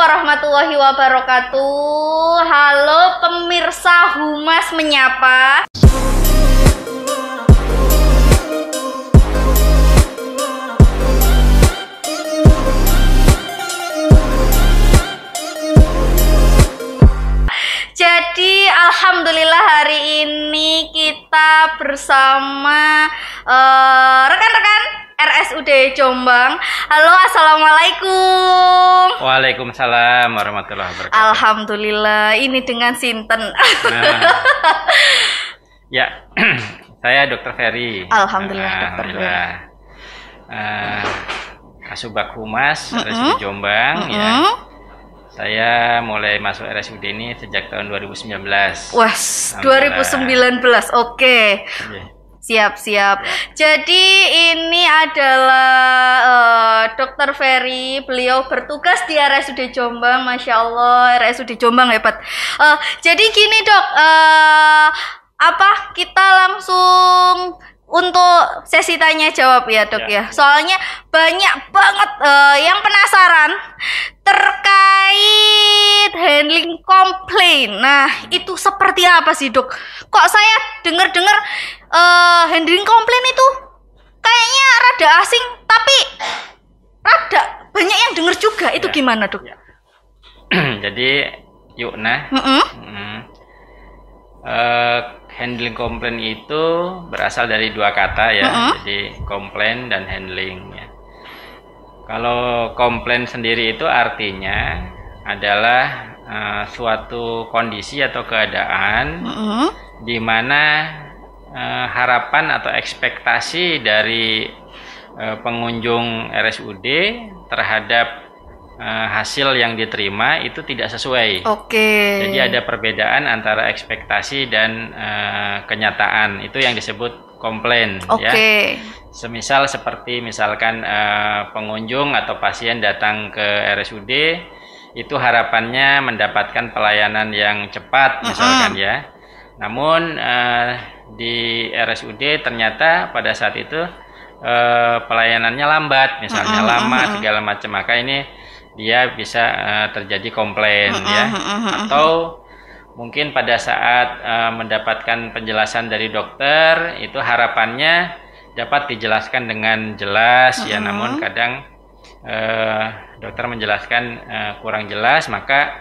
warahmatullahi wabarakatuh. Halo pemirsa Humas Menyapa. Jadi alhamdulillah hari ini kita bersama rekan-rekan RSUD Jombang. Halo, assalamualaikum. Waalaikumsalam warahmatullahi wabarakatuh. Alhamdulillah, ini dengan sinten. Ya, saya Dr. Ferry. Alhamdulillah, Dr. Ferry. Kasubag Humas RSUD Jombang. Ya. Saya mulai masuk RSUD ini sejak tahun 2019. Wah, 2019. Oke. Siap. Jadi ini adalah Dr. Ferry. Beliau bertugas di RSUD Jombang. Masya Allah, RSUD Jombang hebat. Jadi gini dok, kita langsung untuk sesi tanya jawab ya dok ya. Soalnya banyak banget yang penasaran terkait handling komplain. Nah itu seperti apa sih dok? Kok saya dengar handling komplain itu kayaknya rada asing, tapi rada banyak yang dengar juga. Itu gimana dok? Jadi Yukna, handling komplain itu berasal dari dua kata ya. Jadi komplain dan handling ya. Kalau komplain sendiri itu artinya adalah suatu kondisi atau keadaan di mana harapan atau ekspektasi dari pengunjung RSUD terhadap hasil yang diterima itu tidak sesuai. Jadi ada perbedaan antara ekspektasi dan kenyataan. Itu yang disebut komplain. Ya. Semisal seperti misalkan pengunjung atau pasien datang ke RSUD itu harapannya mendapatkan pelayanan yang cepat misalkan ya. Namun di RSUD ternyata pada saat itu pelayanannya lambat, misalnya lama segala macam. Maka ini dia bisa terjadi komplain ya. Atau mungkin pada saat mendapatkan penjelasan dari dokter itu harapannya dapat dijelaskan dengan jelas ya, namun kadang dokter menjelaskan kurang jelas, maka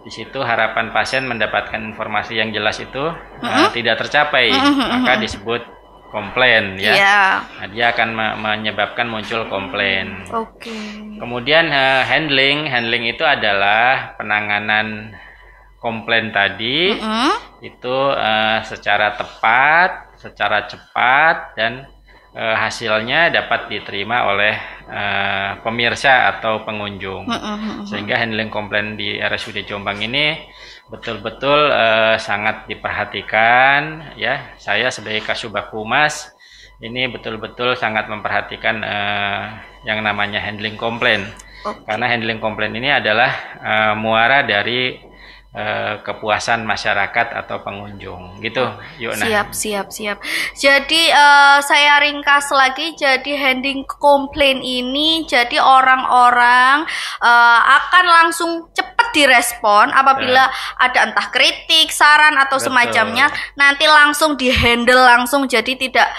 di situ harapan pasien mendapatkan informasi yang jelas itu tidak tercapai, maka disebut komplain ya. Nah, dia akan menyebabkan muncul komplain. Kemudian handling itu adalah penanganan komplain tadi itu secara tepat, secara cepat, dan hasilnya dapat diterima oleh pemirsa atau pengunjung. Sehingga handling komplain di RSUD Jombang ini betul-betul sangat diperhatikan ya. Saya sebagai Kasubag Humas ini betul-betul sangat memperhatikan yang namanya handling komplain. Karena handling komplain ini adalah muara dari kepuasan masyarakat atau pengunjung gitu. Yukna. Siap. Jadi saya ringkas lagi. Jadi handling komplain ini jadi orang-orang akan langsung cepat direspon apabila ada entah kritik, saran atau semacamnya, nanti langsung dihandle langsung. Jadi tidak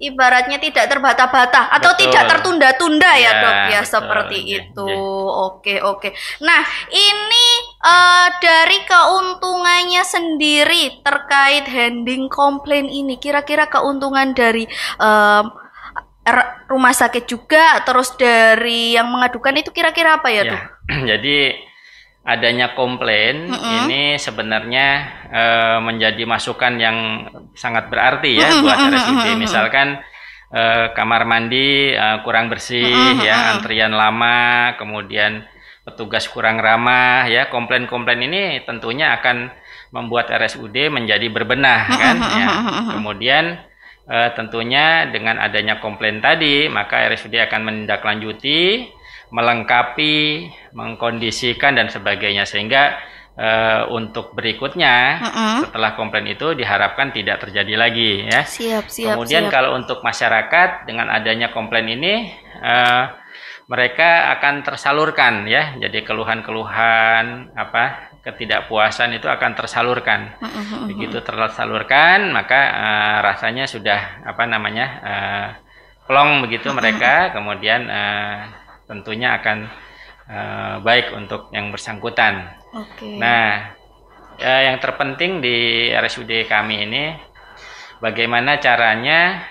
ibaratnya tidak terbata-bata atau tidak tertunda-tunda ya dok ya, seperti itu. Oke. Nah ini dari keuntungannya sendiri terkait handling komplain ini, kira-kira keuntungan dari rumah sakit juga, terus dari yang mengadukan itu kira-kira apa ya dok? Jadi adanya komplain ini sebenarnya menjadi masukan yang sangat berarti ya buat RSUD. Misalkan kamar mandi kurang bersih ya, antrian lama, kemudian petugas kurang ramah ya. Komplain-komplain ini tentunya akan membuat RSUD menjadi berbenah kan ya. Kemudian tentunya dengan adanya komplain tadi, maka RSUD akan menindaklanjuti, melengkapi, mengkondisikan dan sebagainya, sehingga untuk berikutnya setelah komplain itu diharapkan tidak terjadi lagi ya. Kemudian kalau untuk masyarakat dengan adanya komplain ini mereka akan tersalurkan ya. Jadi keluhan-keluhan ketidakpuasan itu akan tersalurkan. Begitu tersalurkan, maka rasanya sudah plong begitu mereka, kemudian tentunya akan baik untuk yang bersangkutan. Nah, yang terpenting di RSUD kami ini bagaimana caranya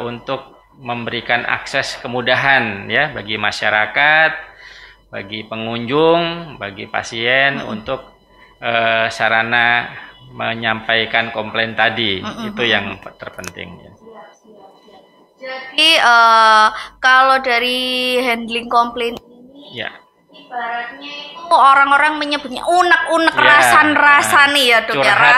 untuk memberikan akses kemudahan ya bagi masyarakat, bagi pengunjung, bagi pasien untuk sarana menyampaikan komplain tadi. Itu yang terpenting ya. Jadi kalau dari handling komplain ini ibaratnya itu orang-orang menyebutnya unek-unek rasan-rasan nih ya dok ya,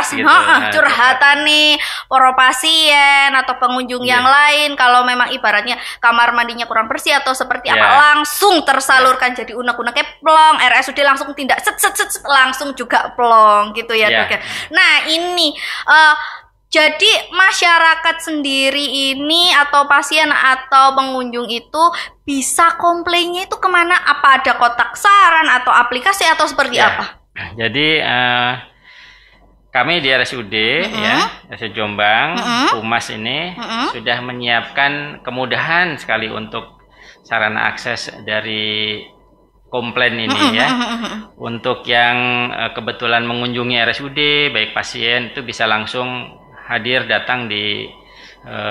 curhatan nih para pasien atau pengunjung yang lain. Kalau memang ibaratnya kamar mandinya kurang bersih atau seperti apa, langsung tersalurkan jadi unek-uneknya plong, RSUD langsung tindak set langsung juga plong gitu ya dok ya. Nah ini jadi masyarakat sendiri ini atau pasien atau pengunjung itu bisa komplainnya itu kemana? Apa ada kotak saran atau aplikasi atau seperti apa? Jadi kami di RSUD RSUD Jombang, Humas ini sudah menyiapkan kemudahan sekali untuk sarana akses dari komplain ini ya. Untuk yang kebetulan mengunjungi RSUD, baik pasien itu bisa langsung hadir datang di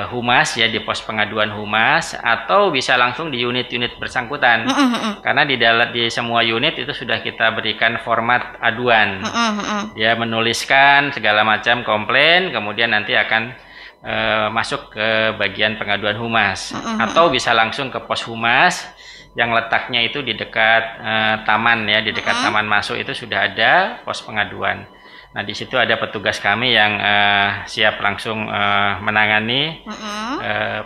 Humas ya, di pos pengaduan Humas, atau bisa langsung di unit-unit bersangkutan. Karena di semua unit itu sudah kita berikan format aduan. Dia menuliskan segala macam komplain, kemudian nanti akan masuk ke bagian pengaduan Humas, atau bisa langsung ke pos Humas yang letaknya itu di dekat taman ya, di dekat taman masuk itu sudah ada pos pengaduan. Nah, di situ ada petugas kami yang siap langsung menangani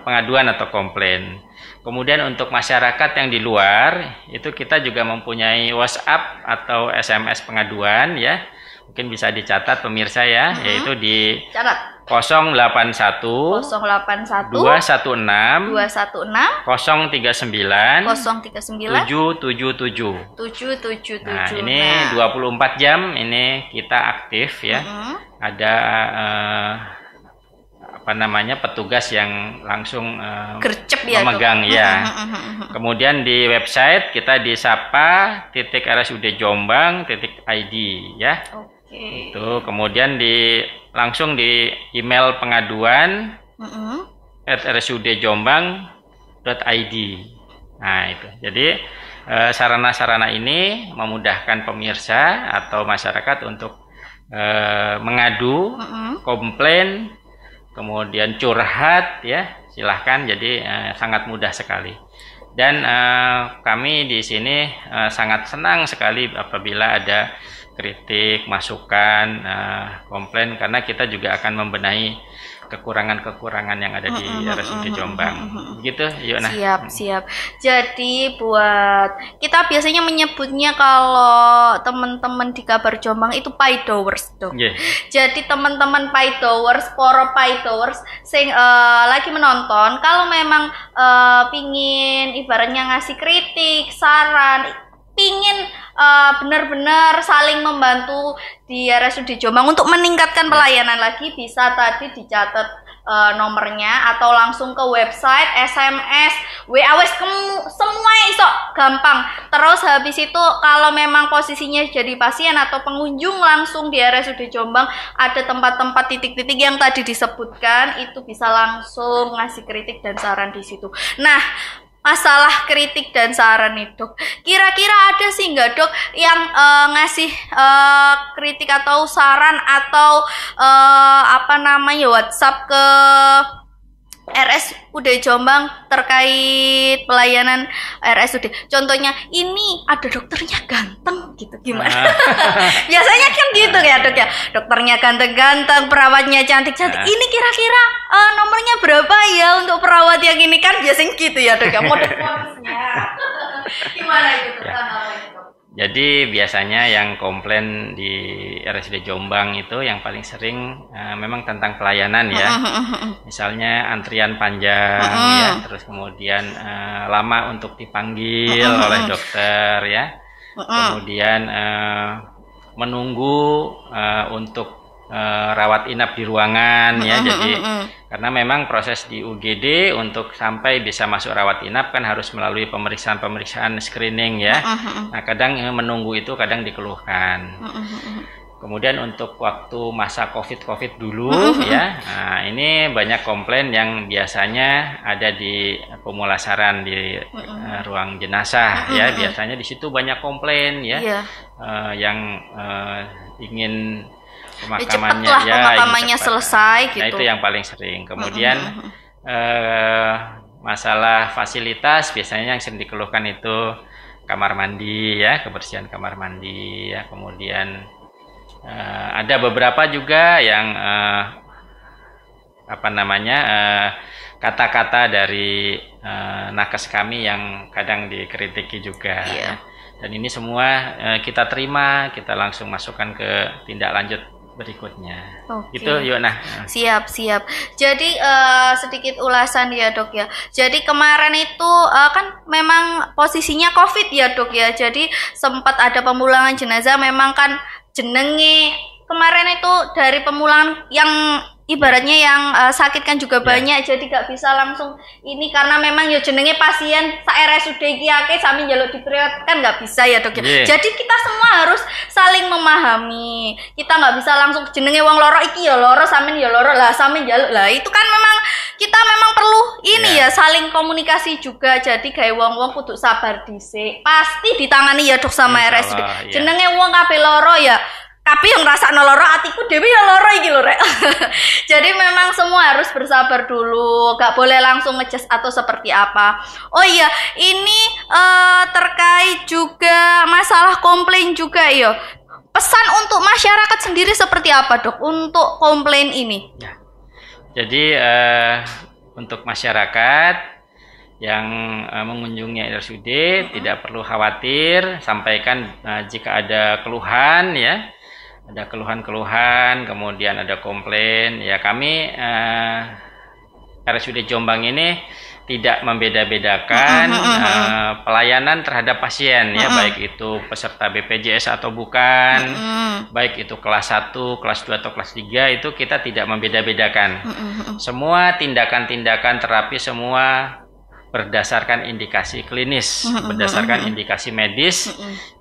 pengaduan atau komplain. Kemudian untuk masyarakat yang di luar, itu kita juga mempunyai WhatsApp atau SMS pengaduan ya. Mungkin bisa dicatat pemirsa ya, yaitu di 081 216 039 777. Nah, ini 24 jam ini kita aktif ya. Ada petugas yang langsung memegang ya. Kemudian di website kita di sapa.rsudjombang.id ya. Itu kemudian langsung di email pengaduan @rsudjombang.id. Nah, itu. Jadi sarana-sarana ini memudahkan pemirsa atau masyarakat untuk mengadu, komplain, kemudian curhat ya, silahkan. Jadi sangat mudah sekali. Dan kami di sini sangat senang sekali apabila ada kritik, masukan, komplain, karena kita juga akan membenahi kekurangan-kekurangan yang ada di RSUD Jombang. Begitu, Yona. Siap. Jadi buat kita biasanya menyebutnya kalau teman-teman di Kabar Jombang itu paidowers, Dok. Jadi teman-teman paidowers, poro paidowers sing lagi menonton, kalau memang pingin ibaratnya ngasih kritik, saran, pingin benar-benar saling membantu di RSUD Jombang untuk meningkatkan pelayanan lagi, bisa tadi dicatat nomornya atau langsung ke website, SMS, WA, semua iso gampang. Terus habis itu kalau memang posisinya jadi pasien atau pengunjung langsung di RSUD Jombang, ada tempat-tempat titik-titik yang tadi disebutkan, itu bisa langsung ngasih kritik dan saran di situ. Nah, masalah kritik dan saran nih, Dok, kira-kira ada sih nggak, Dok, yang ngasih kritik atau saran atau WhatsApp ke RSUD Jombang terkait pelayanan RSUD? Contohnya, ini ada dokternya ganteng gitu, gimana? Biasanya kan gitu ya, Dok ya, dokternya ganteng-ganteng, perawatnya cantik-cantik. Ini kira-kira nomornya berapa ya untuk perawat yang ini? Kan biasanya gitu ya, Dok ya, model-modelnya. Gimana itu, Jadi biasanya yang komplain di RSUD Jombang itu yang paling sering memang tentang pelayanan ya. Misalnya antrian panjang ya, terus kemudian lama untuk dipanggil oleh dokter ya. Kemudian menunggu untuk rawat inap di ruangan ya. Jadi karena memang proses di UGD untuk sampai bisa masuk rawat inap kan harus melalui pemeriksaan screening ya. Nah, kadang menunggu itu kadang dikeluhkan. Kemudian untuk waktu masa COVID dulu ya, nah ini banyak komplain yang biasanya ada di pemulasaran di ruang jenazah ya. Biasanya di situ banyak komplain ya, yang ingin pemakamannya pemakamannya selesai gitu. Nah, itu yang paling sering. Kemudian masalah fasilitas biasanya yang sering dikeluhkan itu kamar mandi ya, kebersihan kamar mandi ya. Kemudian ada beberapa juga yang kata-kata dari nakes kami yang kadang dikritiki juga. Ya. Dan ini semua kita terima, kita langsung masukkan ke tindak lanjut berikutnya. Gitu yuk. Nah, siap. Jadi sedikit ulasan ya dok ya. Jadi kemarin itu kan memang posisinya COVID ya dok ya. Jadi sempat ada pemulangan jenazah. Memang kan jenenge kemarin itu dari pemulangan yang ibaratnya yang sakit kan juga banyak, jadi gak bisa langsung ini karena memang ya jenenge pasien sa RSUD iki akeh sami njaluk dipriot kan gak bisa ya dok ya. Jadi kita semua harus saling memahami. Kita nggak bisa langsung jenenge wong loro iki ya loro sampean ya loro lah sampean njaluk lah. Itu kan memang kita memang perlu ini ya saling komunikasi juga. Jadi gawe wong-wong kudu sabar dhisik. Pasti ditangani ya dok sama RSUD. Jenenge wong kabeh loro ya. Tapi yang ngerasa loro atiku dewi ya loro iki lho rek. Jadi memang semua harus bersabar dulu, gak boleh langsung ngejudge atau seperti apa. Oh iya, ini terkait juga masalah komplain juga ya. Pesan untuk masyarakat sendiri seperti apa dok untuk komplain ini? Ya. Jadi untuk masyarakat yang mengunjungi RSUD tidak perlu khawatir, sampaikan jika ada keluhan ya. Ada keluhan-keluhan, kemudian ada komplain. Ya kami RSUD Jombang ini tidak membeda-bedakan pelayanan terhadap pasien ya, baik itu peserta BPJS atau bukan, baik itu kelas 1, kelas 2 atau kelas 3 itu kita tidak membeda-bedakan. Semua tindakan-tindakan terapi semua berdasarkan indikasi klinis, berdasarkan indikasi medis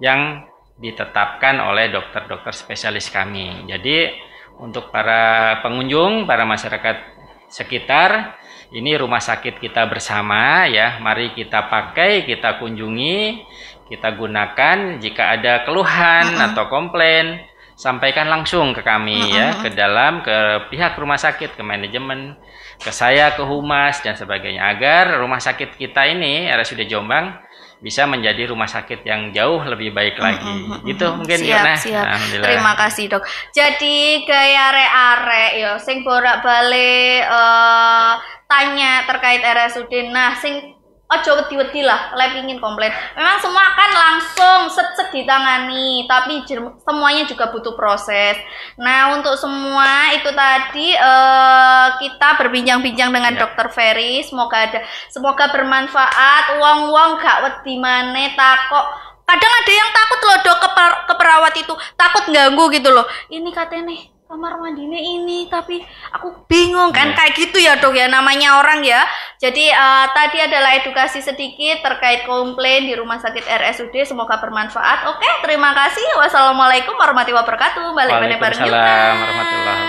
yang ditetapkan oleh dokter-dokter spesialis kami. Jadi untuk para pengunjung, para masyarakat sekitar, ini rumah sakit kita bersama ya. Mari kita pakai, kita kunjungi, kita gunakan. Jika ada keluhan atau komplain, sampaikan langsung ke kami ya, ke pihak rumah sakit, ke manajemen, ke saya, ke humas dan sebagainya, agar rumah sakit kita ini RSUD Jombang bisa menjadi rumah sakit yang jauh lebih baik lagi. Gitu mungkin siap. Terima kasih dok. Jadi gaya arek-arek yo sing bolak-balik tanya terkait RSUD. Nah, sing ojo wedi-wedi lah, pingin komplain. Memang semua akan langsung set ditangani, tapi semuanya juga butuh proses. Nah, untuk semua itu tadi kita berbincang-bincang dengan Dokter Ferry. Semoga bermanfaat. Wong-wong gak wedi maneh takok. Kadang ada yang takut loh dok ke perawat itu, takut ganggu gitu loh. Ini katanya kamar mandinya ini, tapi aku bingung kan, kayak gitu ya dok ya, namanya orang ya. Jadi tadi adalah edukasi sedikit terkait komplain di rumah sakit RSUD, semoga bermanfaat. Oke, terima kasih. Wassalamualaikum warahmatullahi wabarakatuh. Waalaikumsalam warahmatullahi wabarakatuh.